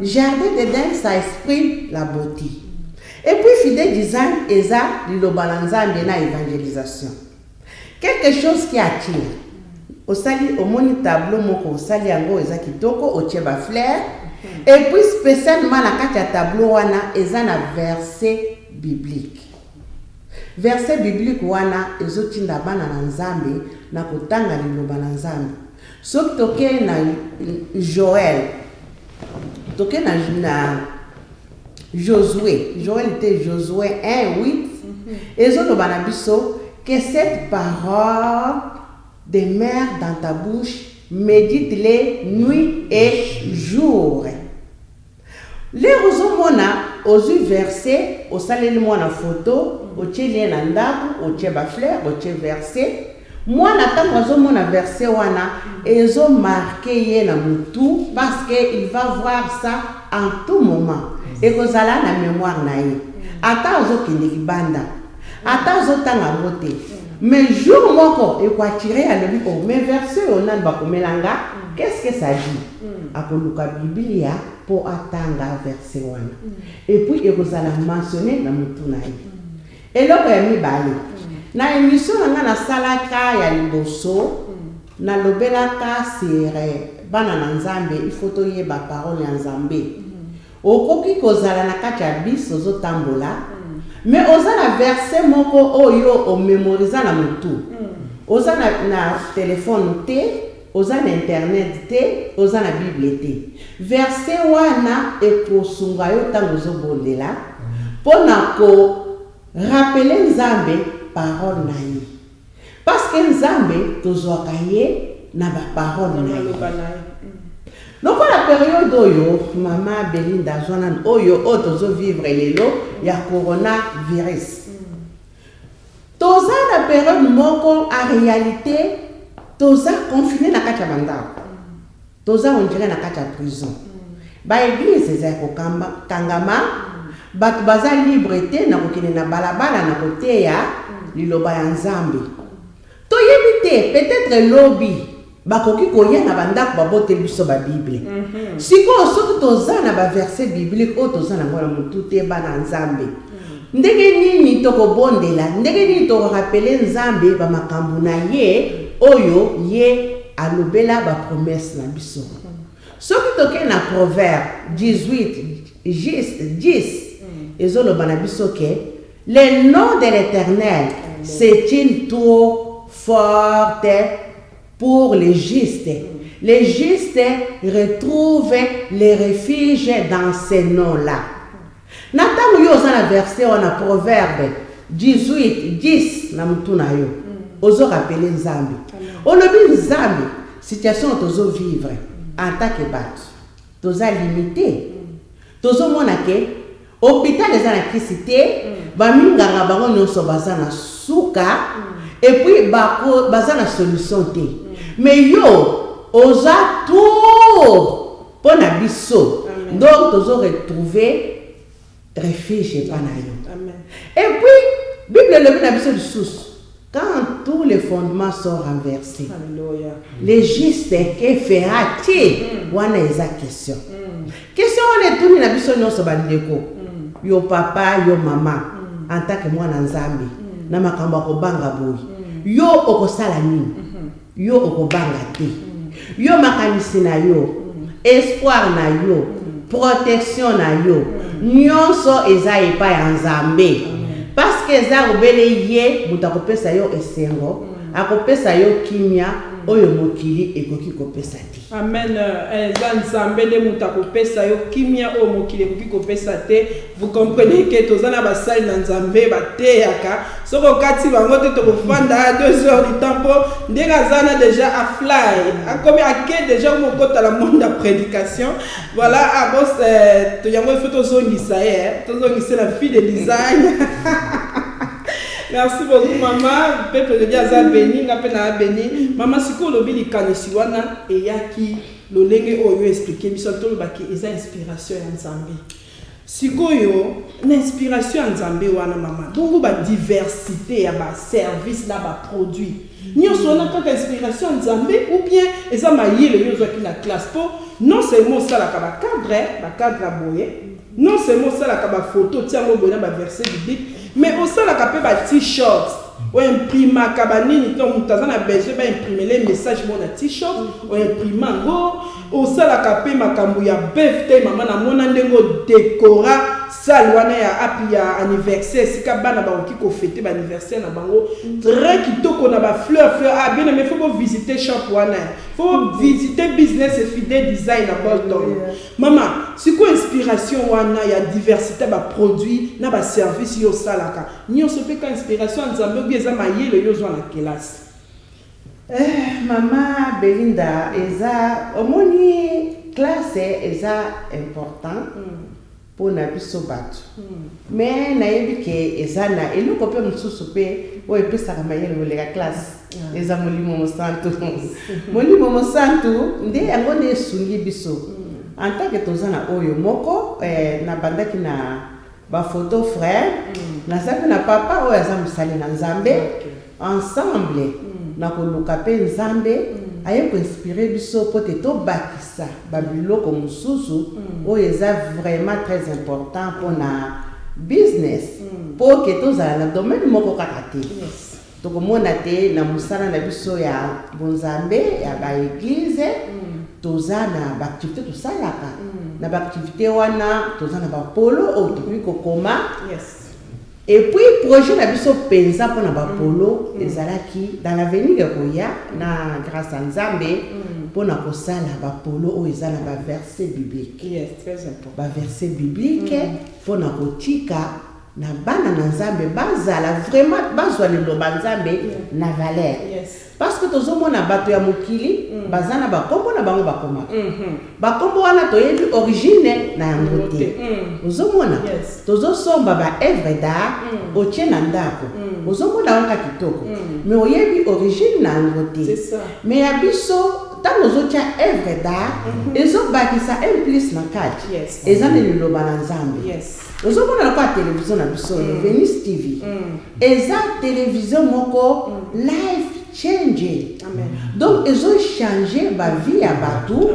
Jardin d'Éden, ça exprime la beauté. Et puis, fidèle design, eza, lilobalanzambe na évangélisation. Quelque chose qui attire. Au sali, au moni tableau, moko, au sali yango, eza kitoko, au tcheba flair. Et puis, spécialement, la katia tableau, wana, eza na verset biblique. Verset biblique, wana, ezo tinda bana na nzambe, na kotanga liloba na nzambe. Soki toke na Joël, toke na Josué, Joël était Josué 1:8, et zo loba na biso que cette parole demeure dans ta bouche, médite-les nuit et jour. Les rozomona ozu verset, au salé mona photo, au tchélien nandaku, au tcheba fleur, au tché verset. Moi, n'attends mon verset wana, ils ont marqué yena mutu parce qu'il va voir ça en tout moment. Et vous allez na mémoire naïe. Attends zo kiniki banda. Attends zo tanga bote. Mais jour moko, et quoi tirer à lui, oh, mes versets on a bakomelanga. Qu'est-ce que ça dit? Akoluka Biblia pour attendre verset wana. Et puis et vous allez mentionner na mutu naïe. Et là, il y a mis na émission na salaka ya liboso na lobelaka sere bana na nzambe il faut toye ba parole ya nzambe okoki kozala na kati ya biso zo tambola mais oza na verset moko oyo o mémoriser na mutu oza na téléphone te oza na internet te oza na bible te verset wana ekosunga yo tango zo bondela pona ko rappeler nzambe parole naïe. Parce que Nzambe tozwaka ye na ba parole naïe. Donc la période oyo mama Belinda Jonan oyo tozo vivre lelo ya coronavirus. Toza la période moko en réalité toza confiné na kati ya bandako. Toza on dirait na kati ya prison. Ba église za ko kangama bato baza libre te na kokende na balabala na koteya liloba ya nzambe. Toyebi te peut-être lobi bakoki koya na bandako babote biso ba Bible. Siko soki toza na ba verset biblique o toza na ngona mutu te bana nzambe. Ndenge nini tokobondela, ndenge nini tokorapele nzambe ba makambo na ye oyo ye alobela ba promesse na biso. Soki toke na Proverbe 10 ezoloba na biso ke le nom de l'Éternel c'est une tour forte pour les justes. Les justes retrouvent les refuges dans ces noms-là. Natamu yo za na verset on a Proverbe 10 na mutuna yo. Ozo rappeler nzambe. Olobi nzambe situation tozo vivre en tant que bat. Toza limité. Tozo mona ke hôpital eza na crisité ba minganga bango nyonso baza na suka et puis baza na solution te. Mais yo oza tout pour na biso. Donc tozo retrouver refuge pana yo. Et puis Bible le na biso du sous. Quand tous les fondements sont renversés, Alléluia. Les justes que fera-t-il? Wana eza question. Question on est tout na biso nyonso bandeko. Yo papa, yo mama, en tant que moi nzambe, na makambo akobanga boy. Yo okosala nini? Yo okobanga te. Yo makanisi na yo, espoir na yo, protection na yo. Nyonso eza epa ya nzambe. Parce que eza obele ye, mutakopesa yo esengo, akopesa yo kimia, oyo mokili ekoki kopesa te. Amen. Eza nzambe nde mutakopesa yo kimia oyo mokili ekoki kopesa te. Vous comprenez que tozana basali na nzambe bateyaka. Soko kati bango te tokofanda 2 heures du temps po ndenge zana déjà à fly. Akomi ake déjà mokota la monde de prédication. Voilà, abos to yango faut tozongisa tozongisa la fille de design. Merci beaucoup maman, peuple de Dieu a béni, n'a pas béni. Maman siko lobi likanisi wana eyaki lolenge oyo expliquer biso to lobaki eza inspiration ya Nzambe. Siko yo na inspiration ya Nzambe wana maman. Donc ba diversité ya ba service na ba produit. nyonso wana kaka inspiration nzambe ou bien eza mayele yo ozwaki na classe po non seulement osalaka bacadre aboye non seulement osalaka bafoto tiango boye na baverset biblique mais osalaka mpe ba-t-shirt oimprimaka banini to moto aza na besoin baimprime les messages mo na t-shirt oimprime yango osalaka mpe makambo ya birthday mama namona ndenge odekora sale wana ya api ya anniversaire esika bana bakoki kofete baanniversaire na bango très kitoko na bafleur bien aimé faut visiter shop wana faut visiter business et fidèle design na Bolton mama siko inspiration wana ya diversité baproduit na baservice yo osalaka nyonso mpe ka inspiration nzambe obi eza mayele yo ozwa na kelasi Mama Belinda, eza omoni classe eza important pour na biso bato. Mais nayebi ke eza na eloko pe mususu pe o epesaka mayele olega classe. Eza molimo mosantu. Molimo mosantu nde yango nde esungi biso. En tant que tozana oyo moko na bandaki na ba photo frère na sape na papa oyo aza musali na Nzambe ensemble na koluka pe Nzambe aye ko inspirer biso pote to bakisa babiloko mususu oyo eza vraiment très important pour na business pour que tozala na domaine moko kaka te tokomona te na musala na biso ya bonzambe ya ba église toza na ba activité tosalaka na ba activité wana toza na ba polo o tokoki kokoma et puis projet na biso penza pour na ba polo ezalaki dans l'avenir ya koya na grâce à Nzambe pour na kosala ba polo o ezala ba verset biblique très important ba verset biblique pour na kotika na bana na Nzambe bazala vraiment bazwa liloba Nzambe na valeur parce que tozomona bato ya mokili bazana bakombo na bango bakoma bakombo wana toyebi origine na yango te ozomona tozosomba ba œuvre d'art otie na ndako ozomona wanka kitoko mais oyebi origine na yango te mais ya biso tango ozotia œuvre d'art ezobakisa un plus na kati eza na liloba na Nzambe ozomona na kwa télévision na biso Venice TV eza télévision moko live changer. Amen. Donc, ils ont changé ma vie à Batou,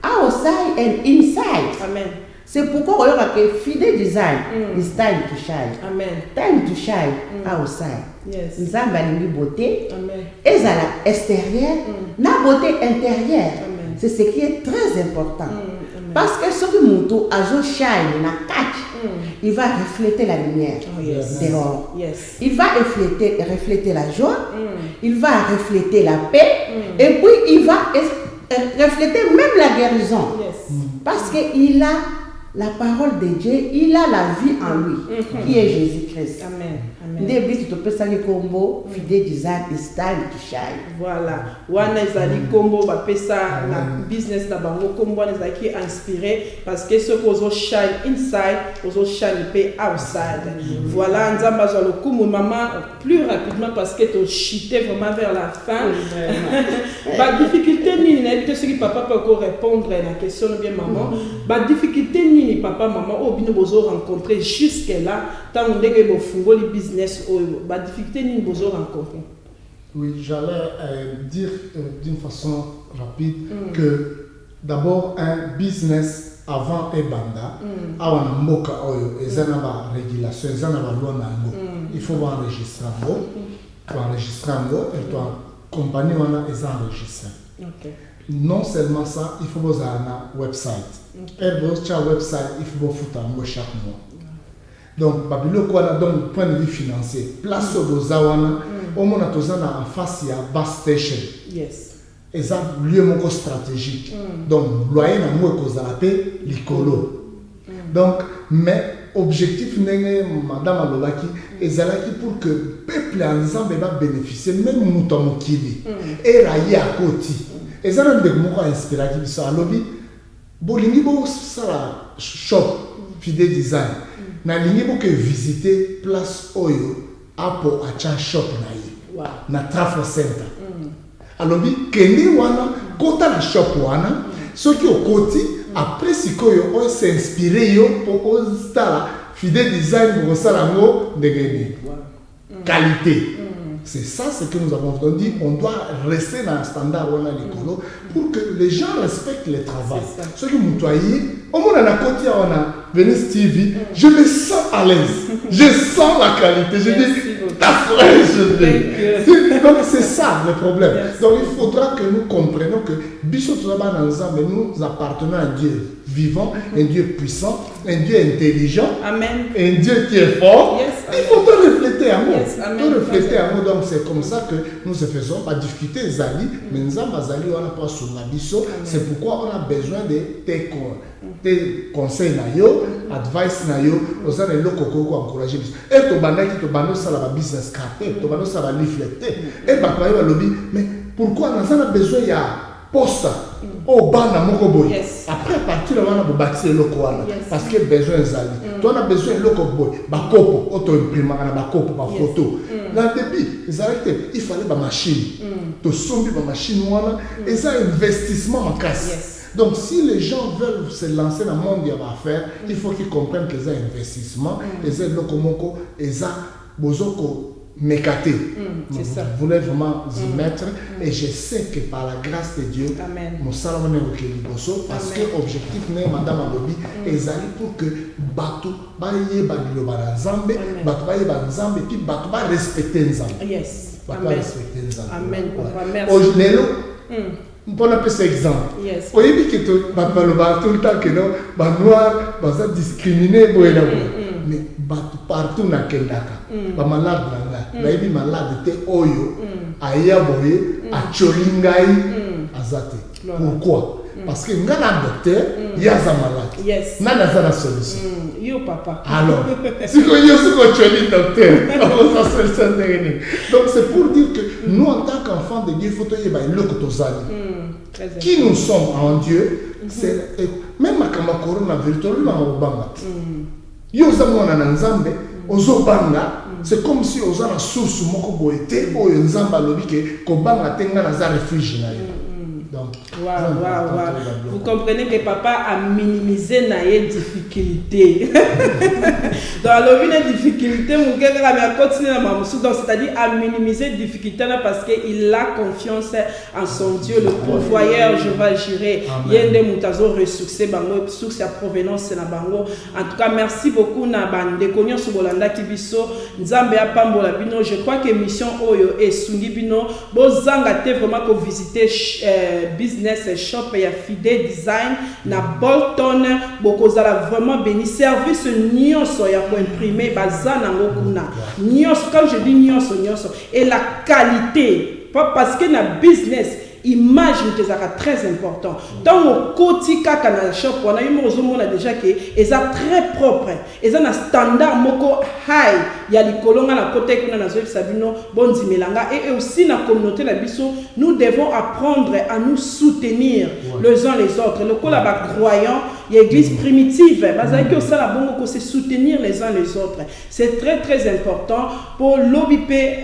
outside and inside. Amen. C'est pourquoi on a que fidèle design is time to shine. Amen. Time to shine outside. Yes. Nous avons une beauté. Amen. Et ça la extérieure, la beauté intérieure. Amen. C'est ce qui est très important. Parce que ce que Moutou a shine na catch, il va refléter la lumière dehors. Yes. Il va refléter la joie, il va refléter la paix, et puis il va refléter même la guérison. Parce qu'il a la parole de Dieu, il a la vie en lui, qui est Jésus-Christ. Amen. Début tu peux saluer combo, fidèle design is time to shine. Voilà. Wana ezali combo ba pesa na business na bango combo wana ezaki inspiré parce que ce qu'on shine inside, on shine pe outside. Voilà, nzamba zo lokumu maman plus rapidement parce que tu chuté vraiment vers la fin. Ba difficulté ni na peut ce que papa peut encore répondre à la question bien maman. Ba difficulté ni papa maman au bino bozo rencontrer jusque là tant ndenge bo fungoli business la difficulté ni besoin rencontrer. Oui, j'allais dire d'une façon rapide que d'abord un business avant et banda, avant moka oyo, et ça n'a pas régulation, ça n'a pas loi nango. Il faut enregistrer nango, tu enregistrer nango et toi compagnie wana est enregistrée. Non seulement ça, il faut vous avoir un website. Et votre website, il faut vous foutre un mot chaque mois. Donc, Babylone, donc, point de vue financier, place au Zawana, au moins en face, il y a Bas Station. Yes. Et ça, lieu mon stratégique. Donc, loyer n'a moins qu'aux alapés, l'icolo. Donc, mais, objectif, madame Alobaki, et Zalaki pour que le peuple ensemble va bénéficier, même Mouton Kili, et Raïa à côté. Et ça, on a des mots inspirés qui sont à l'objet. Bolingi, ça, shop, fidèle design. Na lingi boke visiter place oyo apo acha shop na ye na Trafo Center alobi kendi wana kota na shop wana soki okoti après sikoyo o s'inspirer yo pour ostala fidèle design pour sala ngo ndenge qualité C'est ça ce que nous avons dit. On doit rester dans un standard où on a l'écolo pour que les gens respectent le travail. Ceux qui m'ont au moins on a côté, on a Venice TV, je me sens à l'aise. Je sens la qualité. Je dis, ta fraîche. Donc c'est ça le problème. Donc il faudra que nous comprenions que Bishop Tozaban ensemble, nous appartenons à un Dieu vivant, un Dieu puissant, un Dieu intelligent, Amen. Un Dieu qui est fort. Il faut te refléter à moi. Donc c'est comme ça que nous se faisons pas discuter Zali, mais nous avons Zali, on n'a pas sur la biso. C'est pourquoi on a besoin de tes conseils, advice, aux gens de pour encourager. Et tu as ça la business card, tu as ça la leaflet. Et mais pourquoi on a besoin de poste au bana moko boy après partir là on a bâtir le loko parce que besoin zali tu as besoin de loko boy ba kopo auto imprimer na ba kopo ba photo na début il fallait ba machine to sombi ba machine wana et ça investissement en casse. Donc si les gens veulent se lancer dans le monde de l'affaire, il faut qu'ils comprennent que c'est un investissement et c'est loko moko et ça bozoko m'écarter. Vous voulez vraiment y mettre et je sais que par la grâce de Dieu, mon salon parce que l'objectif n'est madame Alobi et pour que Batou baye bagilo banzambe, Batou baye banzambe puis Batou ba respecter nzambe. Yes. Amen. Merci. Pour appeler cet exemple. Au début que tout le temps que non, noir, va discriminer mais partout na kendaka ba malade na la yebi malade te oyo aya boye a cholingai azate. Pourquoi? Parce que ngana docteur yaza malade. Nana za la solution. Yo papa. Alors, si yo choli docteur, ça solution donc c'est pour dire que nous en tant qu'enfants de Dieu, il faut te yeba eloko tozali. Qui nous sommes en Dieu, c'est même ma coronavirus, tu l'as obanga. Yoza mwana na nzambe ozobanga c'est comme si oza na source moko boete oyo nzamba lobi ke kobanga tenga na za refuge na yo. Donc vous comprenez que papa a minimisé les difficultés. Dans la difficulté, mon cœur a continué à m'amuser. Donc c'est-à-dire à minimiser les difficultés parce qu'il a confiance en son Dieu, le pourvoyeur. Je vais gérer. Il y a des moutazo ressources, bango source à provenance na bango. En tout cas, merci beaucoup na bande konyo sobolanda kibiso. Nzambe apambola bino. Je crois que mission oyo et sungi bino. Bozanga te vraiment ko visiter business shop ya Fide Design na Bolton bokozala vraiment béni service nyonso ya ko imprimer bazana ngokuna nyonso quand je dis nyonso et la qualité pas parce que na business image est très important. Dans le quotidien dans la shop, on a eu déjà que ils sont très propres. Ils ont un standard moko high. Il y a les colons à la côté qu'on a dans Sabino, Bonzi Melanga et aussi dans la communauté la biso, nous devons apprendre à nous soutenir les uns les autres. Le là croyant, il y a l'église primitive, que ça la bon c'est soutenir les uns les autres. C'est très très important pour l'obipé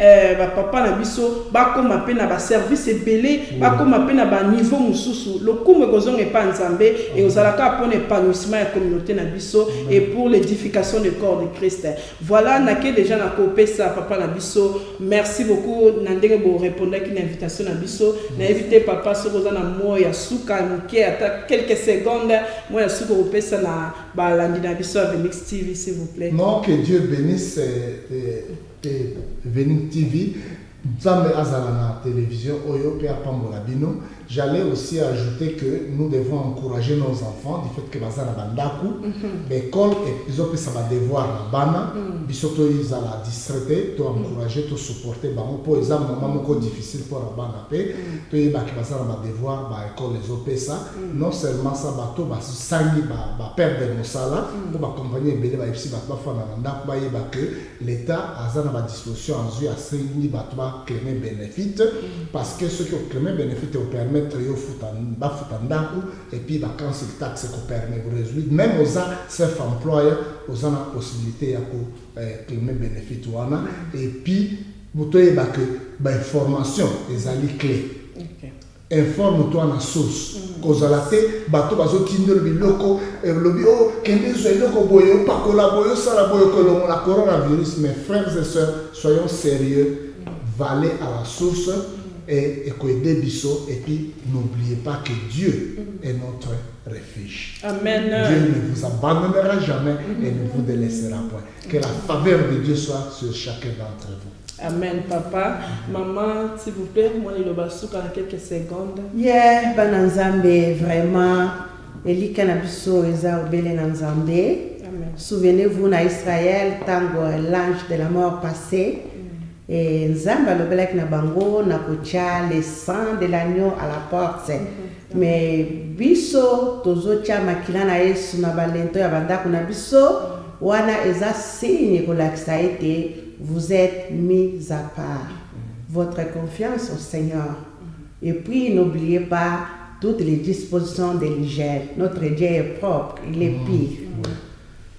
papa na biso, ba comme appel na ba service belé comme appel na ba niveau mususu le kume kozong et pas nzambe et ozalaka pour l'épanouissement de la communauté na biso et pour l'édification du corps de Christ. Voilà naké déjà na kopé ça papa na biso. Merci beaucoup nandenge bo répondre à une invitation na biso. Na invité papa so kozana moya suka muké ata quelques secondes moi suka kopé ça na ba landi na biso avec Mix TV s'il vous plaît. Non, que Dieu bénisse Venir TV. Nzambe azala na télévision oyo pe apambola bino. J'allais aussi ajouter que nous devons encourager nos enfants du fait que bazana bandaku l'école et ils ont fait ça va devoir na bana bisoto ils ala distraité to encourager to supporter bango po ils ont moment moko difficile pour la bana pe to yeba ki bazana ba devoir ba école les opé ça non seulement ça bato ba sangi ba perdre mosala pour ba accompagner belé ba ipsi ba fa na bandaku ba yeba que l'état azana ba disposition en vue à sengi ba clamer bénéfice parce que ceux qui ont clamé bénéfice au permettre et puis quand c'est taxe qu'on permet de résoudre même aux self-employés aux la possibilité de clamer bénéfice et puis vous avez que information les alliés clés informe-toi dans la source cause la té bateau bazo tinder biloko et lobi oh kende zo eloko boyo pakola boyo sala boyo que la coronavirus mes frères et sœurs soyons sérieux va aller à la source et aider Bisso. Et puis, n'oubliez pas que Dieu est notre refuge. Amen. Dieu ne vous abandonnera jamais et ne vous délaissera point. Que la faveur de Dieu soit sur chacun d'entre vous. Amen, papa. Maman, s'il vous plaît, moi, il va dans quelques secondes. Yeah, Bananzambe, vraiment. Eli Canabiso, Eza Obele Nanzambe. Souvenez-vous, na Israël, tango l'ange de la mort passé. Et Nzamba le belek na bango, na kocha le sang de l'agneau à la porte. Mais biso, tozo tia makila na Yesu na balento ya bandako na biso, wana eza signe que ça a été, vous êtes mis à part. Votre confiance au Seigneur. Et puis, n'oubliez pas toutes les dispositions de l'hygiène. Notre Dieu est propre, il est pire.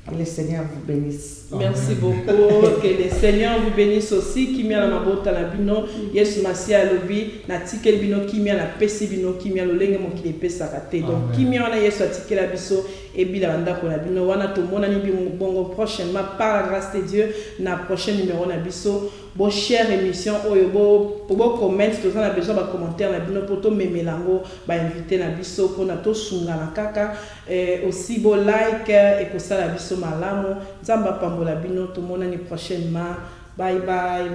Que le Seigneur vous bénisse. Merci beaucoup. Que le Seigneur vous bénisse aussi. Kimia la mabota la bino. Yesu masia lobi. Na tikel bino kimia la pesi bino kimia lo lenge mo kile pesa kate. Donc kimia wana Yesu atike la biso et bila banda ko la bino wana to mona ni bongo prochainement par la grâce de Dieu na prochain numéro na biso. Bon chère émission oyo bo comment to ça na besoin ba commentaire na bino poto memelango ba inviter na biso pour na to sunga na kaka aussi bo like et ko ça la biso malamu nzamba pambola bino to mona ni prochainement bye bye.